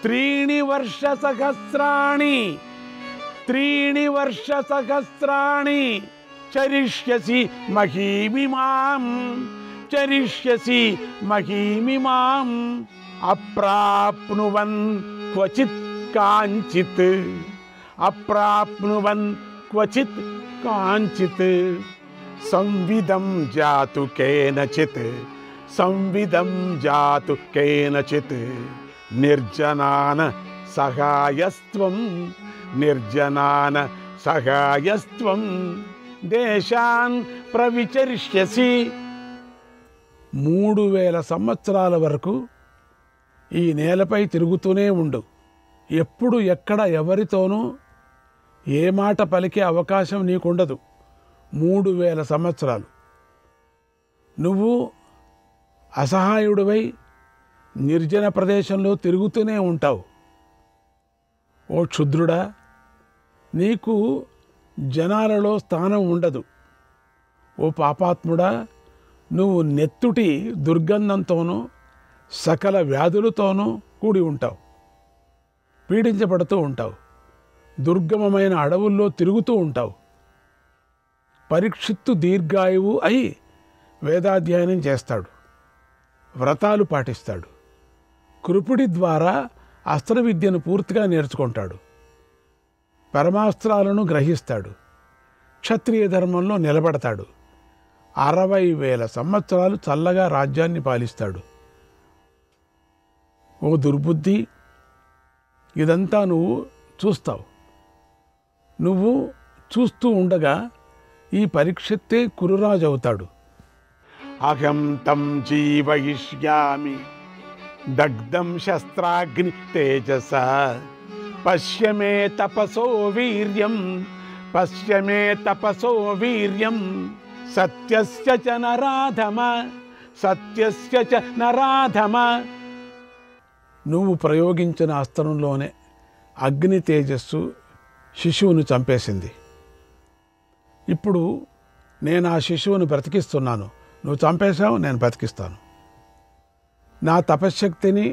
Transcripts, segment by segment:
त्रीणि वर्षसहस्राणि चरिष्यसि महीमिमाम् अप्राप्नुवन् क्वचित् काञ्चित् संविदं जातु केनचित् निर्जनान सहायस्त्वं देशान् प्रविचरिष्यसि. 3000 సంవత్సరాల వరకు ఈ నేలపై తిరుగుతూనే ఉండు. ఎప్పుడు ఎక్కడ ఎవరితోనూ ఏ మాట పలికే అవకాశం నీకుండదు. 3000 సంవత్సరాలు నువ్వు అసహాయుడివై నిర్జన ప్రదేశంలో తిరుగుతూనే ఉంటావు. ఓ క్షుద్రుడా, నీకు జనాలలో స్థానం ఉండదు. ఓ పాపాత్ముడా, నువ్వు నెత్తుటి దుర్గంధంతోనూ సకల వ్యాధులతోనూ కూడి ఉంటావు. పీడించబడుతూ ఉంటావు. దుర్గమమైన అడవుల్లో తిరుగుతూ ఉంటావు. పరీక్షిత్తు దీర్ఘాయువు అయి వేదాధ్యయనం చేస్తాడు, వ్రతాలు పాటిస్తాడు, కృపుడి ద్వారా అస్త్ర విద్యను పూర్తిగా నేర్చుకుంటాడు, పరమాస్త్రాలను గ్రహిస్తాడు, క్షత్రియ ధర్మంలో నిలబడతాడు, 60,000 సంవత్సరాలు చల్లగా రాజ్యాన్ని పాలిస్తాడు. ఓ దుర్బుద్ధి, ఇదంతా నువ్వు చూస్తావు. నువ్వు చూస్తూ ఉండగా ఈ పరీక్షిత్తే కురురాజు అవుతాడు. అహం తం జీవయిష్యామి దగ్ధం శస్త్రాగ్ని తేజస పశ్య మే తపసో వీర్యం సత్యస్య చ నరాధమ. నువ్వు ప్రయోగించిన అస్త్రంలోనే అగ్ని తేజస్సు శిశువును చంపేసింది. ఇప్పుడు నేను ఆ శిశువును బ్రతికిస్తున్నాను. నువ్వు చంపేశావు, నేను బ్రతికిస్తాను. నా తపశ్శక్తిని,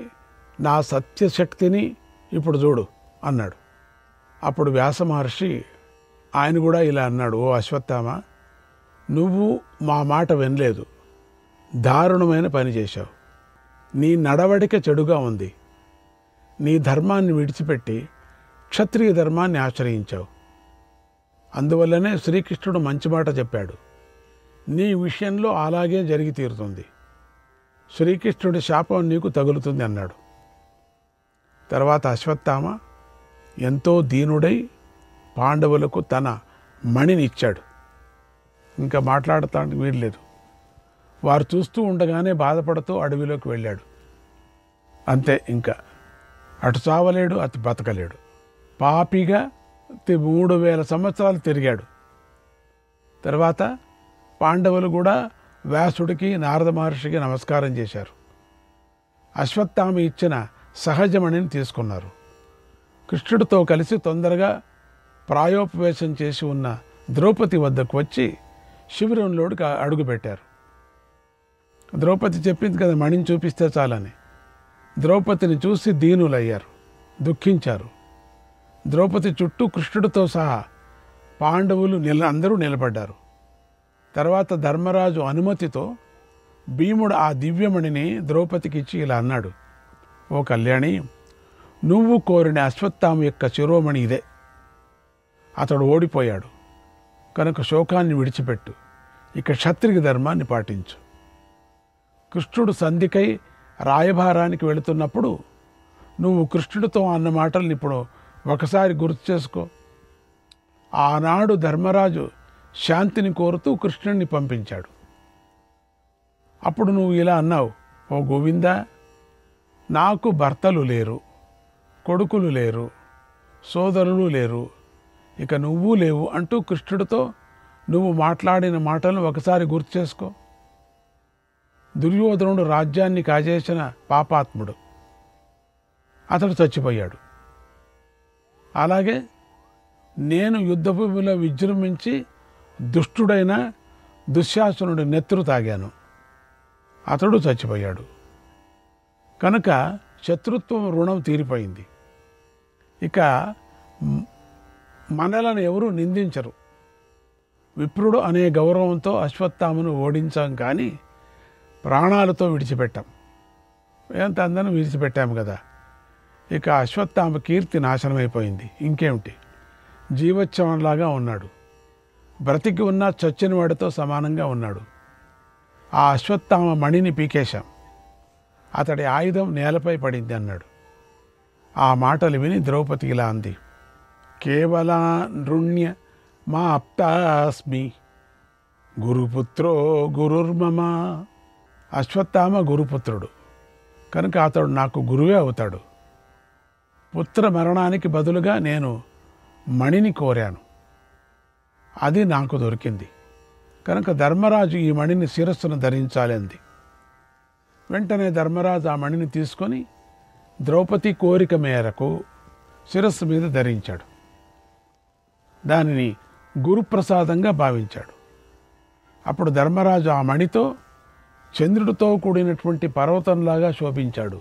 నా సత్యశక్తిని ఇప్పుడు చూడు అన్నాడు. అప్పుడు వ్యాస మహర్షి ఆయన కూడా ఇలా అన్నాడు. ఓ అశ్వత్థామ, నువ్వు మా మాట వినలేదు, దారుణమైన పని చేశావు. నీ నడవడిక చెడుగా ఉంది. నీ ధర్మాన్ని విడిచిపెట్టి క్షత్రియ ధర్మాన్ని ఆశ్రయించావు. అందువల్లనే శ్రీకృష్ణుడు మంచి మాట చెప్పాడు. నీ విషయంలో అలాగే జరిగి తీరుతుంది. శ్రీకృష్ణుడి శాపం నీకు తగులుతుంది అన్నాడు. తర్వాత అశ్వత్థామ ఎంతో దీనుడై పాండవులకు తన మణిని ఇచ్చాడు. ఇంకా మాట్లాడటానికి వీల్లేదు. వారు చూస్తూ ఉండగానే బాధపడుతూ అడవిలోకి వెళ్ళాడు. అంతే, ఇంకా అటు చావలేడు, అటు బతకలేడు. పాపిగా 3000 సంవత్సరాలు తిరిగాడు. తర్వాత పాండవులు కూడా వ్యాసుడికి, నారద మహర్షికి నమస్కారం చేశారు. అశ్వత్థామ ఇచ్చిన సహజమణిని తీసుకున్నారు. కృష్ణుడితో కలిసి తొందరగా ప్రాయోపవేశం చేసి ఉన్న ద్రౌపది వద్దకు వచ్చి శిబిరంలోకి అడుగుపెట్టారు. ద్రౌపది చెప్పింది కదా, మణిని చూపిస్తే చాలని. ద్రౌపదిని చూసి దీనులయ్యారు, దుఃఖించారు. ద్రౌపది చుట్టూ కృష్ణుడితో సహా పాండవులు అందరూ నిలబడ్డారు. తర్వాత ధర్మరాజు అనుమతితో భీముడు ఆ దివ్యమణిని ద్రౌపదికి ఇచ్చి ఇలా అన్నాడు. ఓ కళ్యాణి, నువ్వు కోరిన అశ్వత్థామ యొక్క శిరోమణి ఇదే. అతడు ఓడిపోయాడు కనుక శోకాన్ని విడిచిపెట్టు, ఇక క్షత్రియ ధర్మాన్ని పాటించు. కృష్ణుడు సంధికై రాయభారానికి వెళుతున్నప్పుడు నువ్వు కృష్ణుడితో అన్న మాటల్ని ఇప్పుడు ఒకసారి గుర్తు చేసుకో. ఆనాడు ధర్మరాజు శాంతిని కోరుతూ కృష్ణుడిని పంపించాడు. అప్పుడు నువ్వు ఇలా అన్నావు, ఓ గోవిందా, నాకు భర్తలు లేరు, కొడుకులు లేరు, సోదరులు లేరు, ఇక నువ్వు లేవు అంటూ కృష్ణుడితో నువ్వు మాట్లాడిన మాటలను ఒకసారి గుర్తు చేసుకో. దుర్యోధనుడు రాజ్యాన్ని కాజేసిన పాపాత్ముడు, అతడు చచ్చిపోయాడు. అలాగే నేను యుద్ధభూమిలో విజృంభించి దుష్టుడైన దుశ్శాసనుడి నెత్తురు తాగాను, అతడు చచ్చిపోయాడు. కనుక శత్రుత్వం రుణం తీరిపోయింది. ఇక మనలను ఎవరూ నిందించరు. విప్రుడు అనే గౌరవంతో అశ్వత్థామను ఓడించాం, కానీ ప్రాణాలతో విడిచిపెట్టాం. ఎంత అందరం విడిచిపెట్టాము కదా. ఇక అశ్వత్థామ కీర్తి నాశనమైపోయింది. ఇంకేమిటి, జీవోత్సవంలాగా ఉన్నాడు. బ్రతికి ఉన్న చచ్చిన వాడితో సమానంగా ఉన్నాడు. ఆ అశ్వత్థామ మణిని పీకేశాం, అతడి ఆయుధం నేలపై పడింది అన్నాడు. ఆ మాటలు విని ద్రౌపది ఇలా అంది, కేవలా నృణ్య మా అప్తాస్మి గురుపుత్రో గురుర్మమ. అశ్వత్థామ గురుపుత్రుడు కనుక అతడు నాకు గురువే అవుతాడు. పుత్ర మరణానికి బదులుగా నేను మణిని కోరాను, అది నాకు దొరికింది కనుక ధర్మరాజు ఈ మణిని శిరస్సును ధరించాలి అంది. వెంటనే ధర్మరాజు ఆ మణిని తీసుకొని ద్రౌపది కోరిక మేరకు శిరస్సు మీద ధరించాడు. దానిని గురుప్రసాదంగా భావించాడు. అప్పుడు ధర్మరాజు ఆ మణితో చంద్రుడితో కూడినటువంటి పర్వతంలాగా శోభించాడు.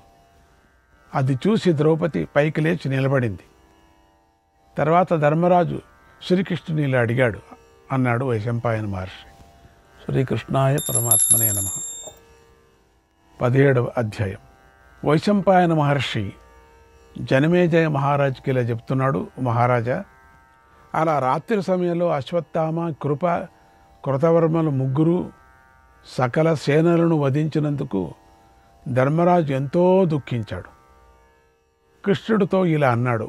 అది చూసి ద్రౌపది పైకి లేచి నిలబడింది. తర్వాత ధర్మరాజు శ్రీకృష్ణుని ఇలా అడిగాడు అన్నాడు వైశంపాయన మహర్షి. శ్రీకృష్ణాయ పరమాత్మనే నమః. 17వ అధ్యాయం. వైశంపాయన మహర్షి జనమేజయ మహారాజుకి ఇలా చెప్తున్నాడు, మహారాజా, అలా రాత్రి సమయంలో అశ్వత్థామ, కృప, కృతవర్మలు ముగ్గురు సకల సేనలను వధించినందుకు ధర్మరాజు ఎంతో దుఃఖించాడు. కృష్ణుడితో ఇలా అన్నాడు,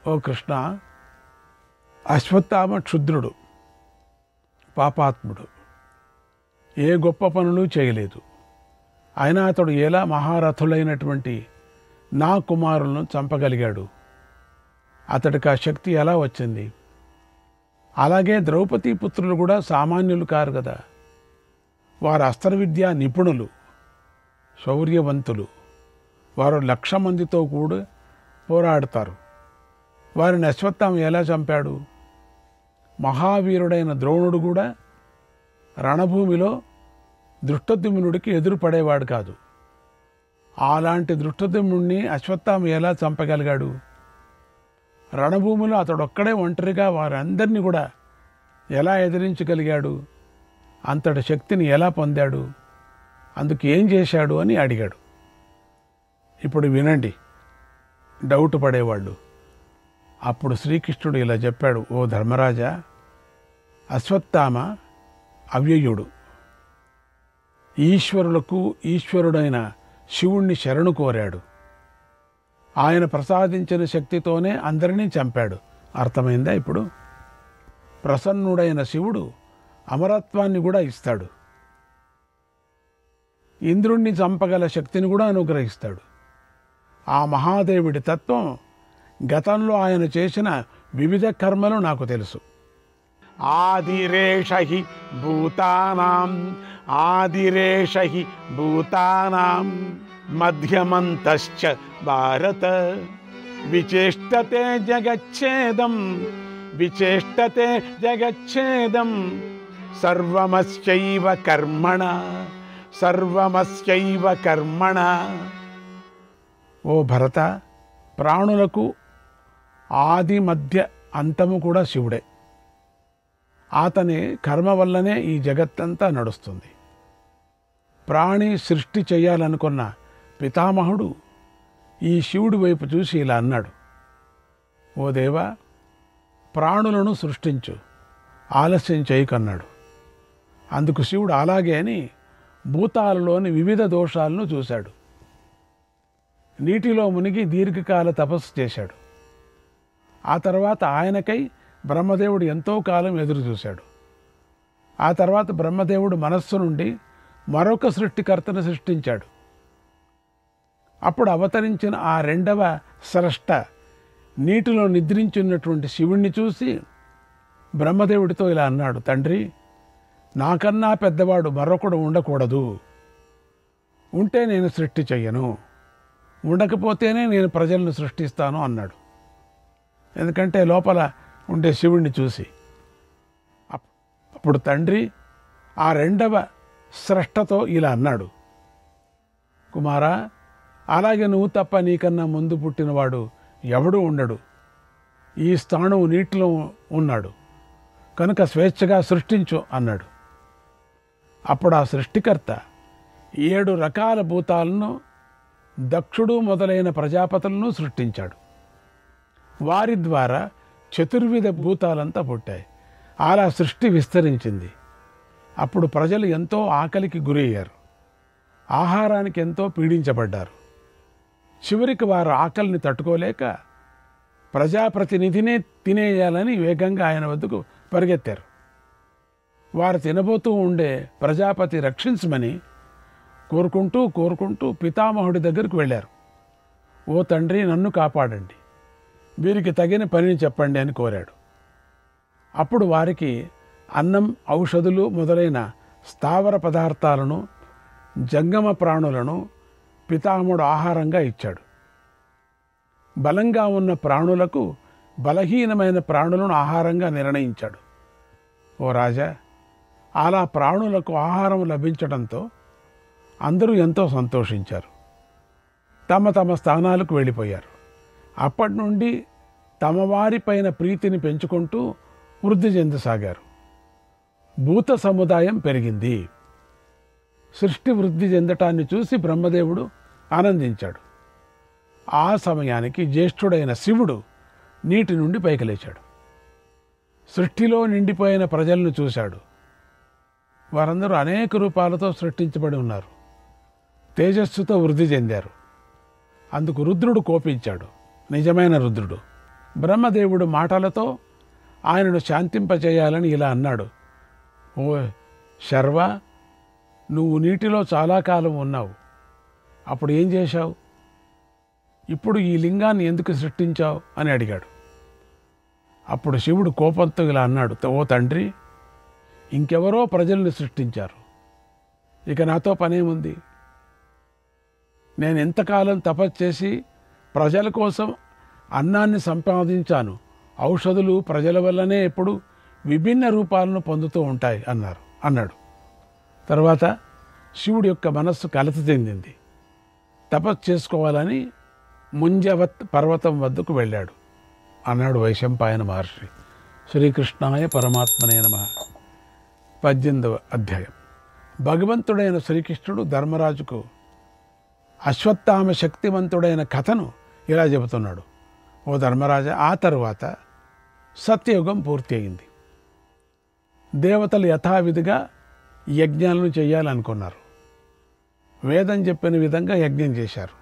ఓ కృష్ణ, అశ్వత్థామ క్షుద్రుడు, పాపాత్ముడు, ఏ గొప్ప పనులు చేయలేదు. అయినా అతడు ఎలా మహారథులైనటువంటి నా కుమారులను చంపగలిగాడు? అతడికి ఆ శక్తి ఎలా వచ్చింది? అలాగే ద్రౌపది పుత్రులు కూడా సామాన్యులు కారు కదా. వారు అస్త్ర విద్యా నిపుణులు, శౌర్యవంతులు. వారు 1,00,000 మందితో కూడా పోరాడతారు. వారిని అశ్వత్థామ ఎలా చంపాడు? మహావీరుడైన ద్రోణుడు కూడా రణభూమిలో దృష్టద్యుమ్నుడికి ఎదురుపడేవాడు కాదు. అలాంటి దృష్టద్యుమ్నుడిని అశ్వత్థామ ఎలా చంపగలిగాడు? రణభూమిలో అతడొక్కడే ఒంటరిగా వారందరినీ కూడా ఎలా ఎదిరించగలిగాడు? అంతటి శక్తిని ఎలా పొందాడు? అందుకు ఏం చేశాడు అని అడిగాడు. ఇప్పుడు వినండి డౌట్ పడేవాళ్ళు. అప్పుడు శ్రీకృష్ణుడు ఇలా చెప్పాడు, ఓ ధర్మరాజా, అశ్వత్థామ అవ్యయుడు. ఈశ్వరులకు ఈశ్వరుడైన శివుణ్ణి శరణు కోరాడు. ఆయన ప్రసాదించిన శక్తితోనే అందరినీ చంపాడు. అర్థమైందా? ఇప్పుడు ప్రసన్నుడైన శివుడు అమరత్వాన్ని కూడా ఇస్తాడు. ఇంద్రుణ్ణి చంపగల శక్తిని కూడా అనుగ్రహిస్తాడు. ఆ మహాదేవుడి తత్వం, గతంలో ఆయన చేసిన వివిధ కర్మలు నాకు తెలుసు. ఆదిరేషహి భూతానాం ఆదిరేషహి భూతానాం మధ్యమంతశ్చ భారత విచేష్టతే జగచ్ఛేదం విచేష్టతే జగచ్ఛేదం సర్వమస్యైవ కర్మణ సర్వమస్యైవ కర్మణ. ఓ భరత, ప్రాణులకు ఆది మధ్య అంతము కూడా శివుడే. అతని కర్మ వల్లనే ఈ జగత్తంతా నడుస్తుంది. ప్రాణి సృష్టి చేయాలనుకున్న పితామహుడు ఈ శివుడి వైపు చూసి ఇలా అన్నాడు, ఓ దేవా, ప్రాణులను సృష్టించు, ఆలస్యం చేయకన్నాడు. అందుకు శివుడు అలాగే అని భూతాలలోని వివిధ దోషాలను చూశాడు. నీటిలో మునిగి దీర్ఘకాల తపస్సు చేశాడు. ఆ తర్వాత ఆయనకై బ్రహ్మదేవుడు ఎంతో కాలం ఎదురు చూశాడు. ఆ తర్వాత బ్రహ్మదేవుడు మనస్సు నుండి మరొక సృష్టికర్తను సృష్టించాడు. అప్పుడు అవతరించిన ఆ 2వ స్రష్ట నీటిలో నిద్రించున్నటువంటి శివుణ్ణి చూసి బ్రహ్మదేవుడితో ఇలా అన్నాడు, తండ్రి, నాకన్నా పెద్దవాడు మరొకడు ఉండకూడదు. ఉంటే నేను సృష్టి చెయ్యను, ఉండకపోతేనే నేను ప్రజలను సృష్టిస్తాను అన్నాడు. ఎందుకంటే లోపల ఉండే శివుణ్ణి చూసి. అప్పుడు తండ్రి ఆ 2వ స్రష్టతో ఇలా అన్నాడు, కుమారా, అలాగే నువ్వు తప్ప నీకన్నా ముందు పుట్టినవాడు ఎవడూ ఉండడు. ఈ స్థాణువు నీటిలో ఉన్నాడు కనుక స్వేచ్ఛగా సృష్టించు అన్నాడు. అప్పుడు ఆ సృష్టికర్త 7 రకాల భూతాలను, దక్షుడు మొదలైన ప్రజాపతులను సృష్టించాడు. వారి ద్వారా చతుర్విధ భూతాలంతా పుట్టాయి. అలా సృష్టి విస్తరించింది. అప్పుడు ప్రజలు ఎంతో ఆకలికి గురయ్యారు. ఆహారానికి ఎంతో పీడించబడ్డారు. చివరికి వారు ఆకలిని తట్టుకోలేక ప్రజాప్రతినిధినే తినేయాలని వేగంగా ఆయన వద్దకు పరిగెత్తారు. వారు తినబోతూ ఉండే ప్రజాపతి రక్షించమని కోరుకుంటూ పితామహుడి దగ్గరికి వెళ్ళారు. ఓ తండ్రి, నన్ను కాపాడండి, వీరికి తగిన పనిని చెప్పండి అని కోరాడు. అప్పుడు వారికి అన్నం, ఔషధులు మొదలైన స్థావర పదార్థాలను, జంగమ ప్రాణులను పితామహుడు ఆహారంగా ఇచ్చాడు. బలంగా ఉన్న ప్రాణులకు బలహీనమైన ప్రాణులను ఆహారంగా నిర్ణయించాడు. ఓ రాజా, అలా ప్రాణులకు ఆహారం లభించడంతో అందరూ ఎంతో సంతోషించారు. తమ తమ స్థానాలకు వెళ్ళిపోయారు. అప్పటి నుండి తమ వారిపైన ప్రీతిని పెంచుకుంటూ వృద్ధి చెందసాగారు. భూత సముదాయం పెరిగింది. సృష్టి వృద్ధి చెందటాన్ని చూసి బ్రహ్మదేవుడు ఆనందించాడు. ఆ సమయానికి జ్యేష్ఠుడైన శివుడు నీటి నుండి పైకి లేచాడు. సృష్టిలో నిండిపోయిన ప్రజలను చూశాడు. వారందరూ అనేక రూపాలతో సృష్టించబడి ఉన్నారు. తేజస్సుతో వృద్ధి చెందారు. అందుకు రుద్రుడు కోపించాడు, నిజమైన రుద్రుడు. బ్రహ్మదేవుడు మాటలతో ఆయనను శాంతింపచేయాలని ఇలా అన్నాడు. ఓ శర్వ, నువ్వు నీటిలో చాలా కాలం ఉన్నావు. అప్పుడు ఏం చేశావు? ఇప్పుడు ఈ లింగాన్ని ఎందుకు సృష్టించావు అని అడిగాడు. అప్పుడు శివుడు కోపంతో ఇలా అన్నాడు. ఓ తండ్రి, ఇంకెవరో ప్రజల్ని సృష్టించారు, ఇక నాతో పనేముంది? నేను ఎంతకాలం తపస్సు చేసి ప్రజల కోసం అన్నాన్ని సంపాదించాను. ఔషధులు ప్రజల వల్లనే ఎప్పుడు విభిన్న రూపాలను పొందుతూ ఉంటాయి అన్నాడు. తర్వాత శివుడి యొక్క మనస్సు కలత చెందింది. తపస్సు చేసుకోవాలని ముంజవత్ పర్వతం వద్దకు వెళ్ళాడు. అన్నాడు వైశంపాయన మహర్షి. శ్రీకృష్ణాయ పరమాత్మనే నమః. 18వ అధ్యాయం. భగవంతుడైన శ్రీకృష్ణుడు ధర్మరాజుకు అశ్వత్థామ శక్తివంతుడైన కథను ఇలా చెబుతున్నాడు. ఓ ధర్మరాజా, ఆ తరువాత సత్యయుగం పూర్తి అయింది. దేవతలు యథావిధిగా యజ్ఞాలను చేయాలనుకున్నారు. వేదం చెప్పిన విధంగా యజ్ఞం చేశారు.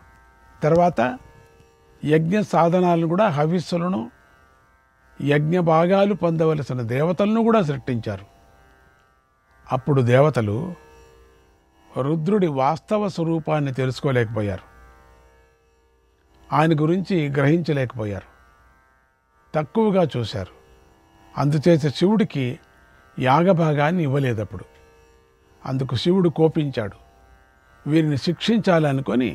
తర్వాత యజ్ఞ సాధనాలను కూడా, హవిస్సులను, యజ్ఞ భాగాలు పొందవలసిన దేవతలను కూడా సృష్టించారు. అప్పుడు దేవతలు రుద్రుడి వాస్తవ స్వరూపాన్ని తెలుసుకోలేకపోయారు. ఆయన గురించి గ్రహించలేకపోయారు. తక్కువగా చూశారు. అందుచేత శివుడికి యాగభాగాన్ని ఇవ్వలేదప్పుడు. అందుకు శివుడు కోపించాడు. వీరిని శిక్షించాలనుకొని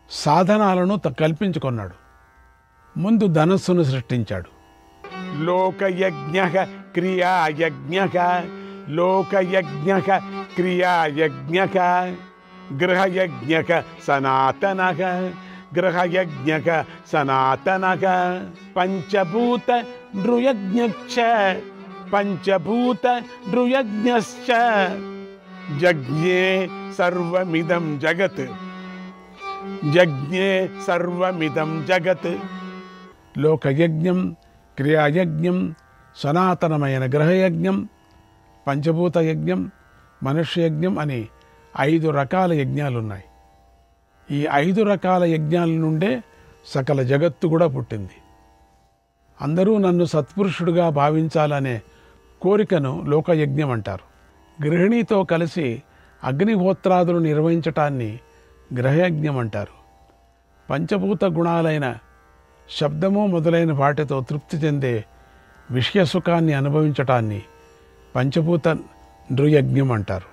సాధనాలను కల్పించుకున్నాడు. ముందు ధనస్సును సృష్టించాడు. లోకయజ్ఞ క్రియాయజ్ఞ, లోకయజ్ఞ క్రియాయజ్ఞ, గృహయజ్ఞ సనాతన, గృహయజ్ఞ సనాతన, పంచభూత నృయజ్ఞశ్చ, పంచభూత నృయజ్ఞశ్చ, జజ్ఞే సర్వమిదం జగత్, జజ్ఞే సర్వమిదం జగత్. లోకయజ్ఞం, క్రియాయజ్ఞం, సనాతనమైన గ్రహయజ్ఞం, పంచభూత యజ్ఞం, మనుష్యయజ్ఞం అని 5 రకాల యజ్ఞాలున్నాయి. ఈ 5 రకాల యజ్ఞాల నుండే సకల జగత్తు కూడా పుట్టింది. అందరూ నన్ను సత్పురుషుడుగా భావించాలనే కోరికను లోకయజ్ఞం అంటారు. గృహిణితో కలిసి అగ్నిహోత్రాదులు నిర్వహించటాన్ని గ్రహయజ్ఞం అంటారు. పంచభూత గుణాలైన శబ్దము మొదలైన వాటితో తృప్తి చెందే విషయసుఖాన్ని అనుభవించటాన్ని పంచభూత నృయజ్ఞం అంటారు.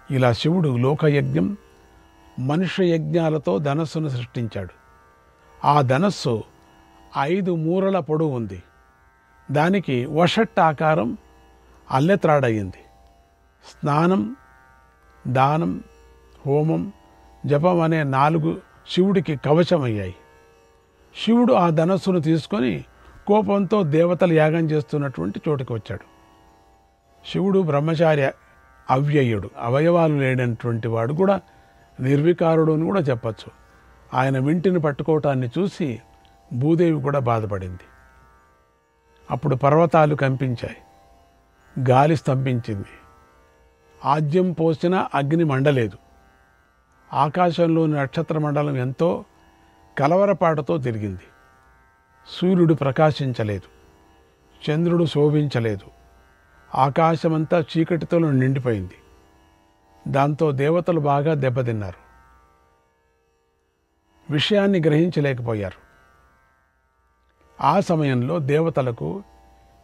ఇలా శివుడు లోకయజ్ఞం, మనుష్య యజ్ఞాలతో ధనస్సును సృష్టించాడు. ఆ ధనస్సు 5 మూరల పొడవు ఉంది. దానికి వషట్ ఆకారం అల్లెత్రాడయింది. స్నానం, దానం, హోమం, జపం అనే 4 శివుడికి కవచమయ్యాయి. శివుడు ఆ ధనస్సును తీసుకొని కోపంతో దేవతలు యాగం చేస్తున్నటువంటి చోటుకి వచ్చాడు. శివుడు బ్రహ్మచార్య, అవ్యయుడు, అవయవాలు లేనటువంటి వాడు కూడా, నిర్వికారుడు అని కూడా చెప్పచ్చు. ఆయన వింటిని పట్టుకోవటాన్ని చూసి భూదేవి కూడా బాధపడింది. అప్పుడు పర్వతాలు కంపించాయి, గాలి స్తంభించింది, ఆజ్యం పోసిన అగ్ని మండలేదు, ఆకాశంలోని నక్షత్ర మండలం ఎంతో కలవరపాటుతో తిరిగింది. సూర్యుడు ప్రకాశించలేదు, చంద్రుడు శోభించలేదు, ఆకాశమంతా చీకటితో నిండిపోయింది. దాంతో దేవతలు బాగా దెబ్బతిన్నారు, విషయాన్ని గ్రహించలేకపోయారు. ఆ సమయంలో దేవతలకు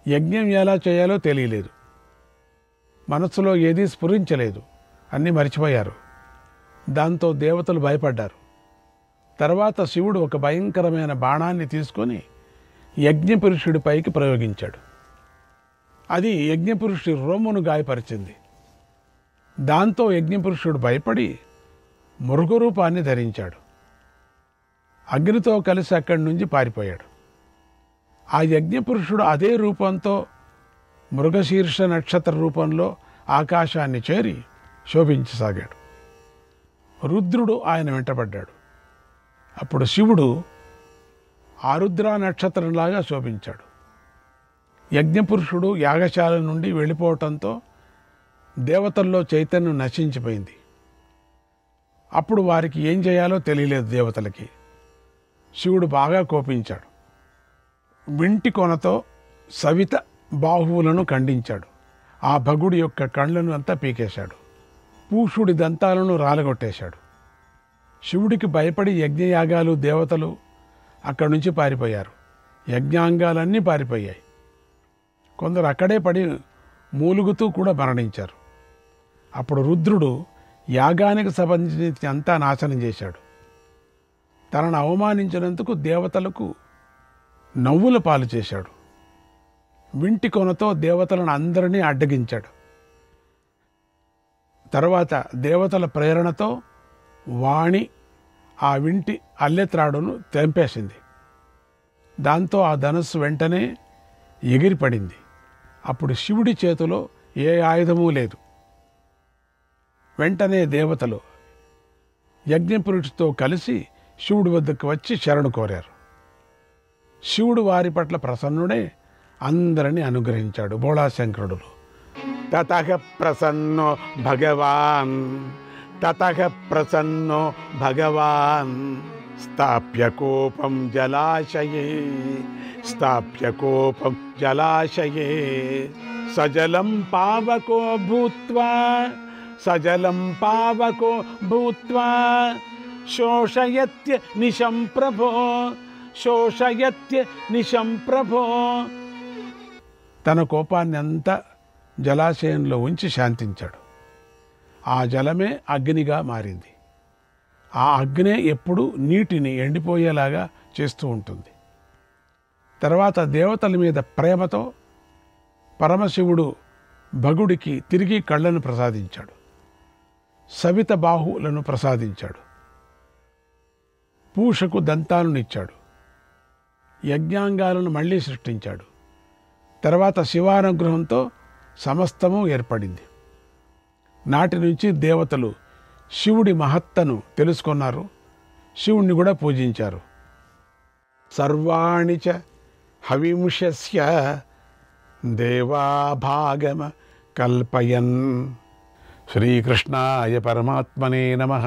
యజ్ఞం ఎలా చేయాలో తెలియలేదు, మనస్సులో ఏదీ స్ఫురించలేదు, అన్నీ మర్చిపోయారు. దాంతో దేవతలు భయపడ్డారు. తర్వాత శివుడు ఒక భయంకరమైన బాణాన్ని తీసుకొని యజ్ఞపురుషుడి పైకి ప్రయోగించాడు. అది యజ్ఞపురుషుడి రొమ్మును గాయపరిచింది. దాంతో యజ్ఞపురుషుడు భయపడి మృగ రూపాన్ని ధరించాడు. అగ్నితో కలిసి అక్కడి నుంచి పారిపోయాడు. ఆ యజ్ఞపురుషుడు అదే రూపంతో మృగశీర్ష నక్షత్ర రూపంలో ఆకాశాన్ని చేరి శోభించసాగాడు. రుద్రుడు ఆయన వెంటబడ్డాడు. అప్పుడు శివుడు ఆరుద్ర నక్షత్రంలాగా శోభించాడు. యజ్ఞపురుషుడు యాగశాల నుండి వెళ్ళిపోవటంతో దేవతల్లో చైతన్యం నశించిపోయింది. అప్పుడు వారికి ఏం చేయాలో తెలియలేదు దేవతలకి. శివుడు బాగా కోపించాడు. వింటి కొనతో సవిత బాహువులను ఖండించాడు. ఆ భగుడి యొక్క కళ్ళను అంతా పీకేశాడు. పూషుడి దంతాలను రాలగొట్టేశాడు. శివుడికి భయపడి యజ్ఞయాగాలు, దేవతలు అక్కడి నుంచి పారిపోయారు. యజ్ఞాంగాలన్నీ పారిపోయాయి. కొందరు అక్కడే పడి మూలుగుతూ కూడా మరణించారు. అప్పుడు రుద్రుడు యాగానికి సంబంధించి అంతా నాశనం చేశాడు. తనను అవమానించినందుకు దేవతలకు నవ్వుల పాలు చేశాడు. వింటి కొనతో దేవతలను అందరినీ అడ్డగించాడు. తర్వాత దేవతల ప్రేరణతో వాణి ఆ వింటి అల్లెత్రాడును తెంపేసింది. దాంతో ఆ ధనస్సు వెంటనే ఎగిరిపడింది. అప్పుడు శివుడి చేతిలో ఏ ఆయుధమూ లేదు. వెంటనే దేవతలు యజ్ఞపురుషుడితో కలిసి శివుడి వద్దకు వచ్చి శరణు కోరారు. శివుడు వారి పట్ల ప్రసన్నుడే అందరినీ అనుగ్రహించాడు. బోళాశంకరుడు తతః ప్రసన్నో భగవాన్, తతః ప్రసన్నో భగవాన్ స్థాప్య కోపం జలాశయే, స్థాప్య కోపం జలాశయే సజలం పావకో భూత్వా, సజలం పావకో భూత్వా శోషయత్య నిశం ప్రభో, శోషయత్య నిశం ప్రభో. తన కోపాన్ని అంతా జలాశయంలో ఉంచి శాంతించాడు. ఆ జలమే అగ్నిగా మారింది. ఆ అగ్నే ఎప్పుడు నీటిని ఎండిపోయేలాగా చేస్తూ ఉంటుంది. తర్వాత దేవతల మీద ప్రేమతో పరమశివుడు భగుడికి తిరిగి కళ్ళను ప్రసాదించాడు. సవిత బాహువులను ప్రసాదించాడు. పూషకు దంతాలనిచ్చాడు. యజ్ఞాంగాలను మళ్ళీ సృష్టించాడు. తర్వాత శివానుగ్రహంతో సమస్తము ఏర్పడింది. నాటి నుంచి దేవతలు శివుడి మహత్తను తెలుసుకున్నారు. శివుణ్ణి కూడా పూజించారు. సర్వాణి చ హవింషస్య దేవాభాగమ కల్పయన్. శ్రీకృష్ణాయ పరమాత్మనే నమః.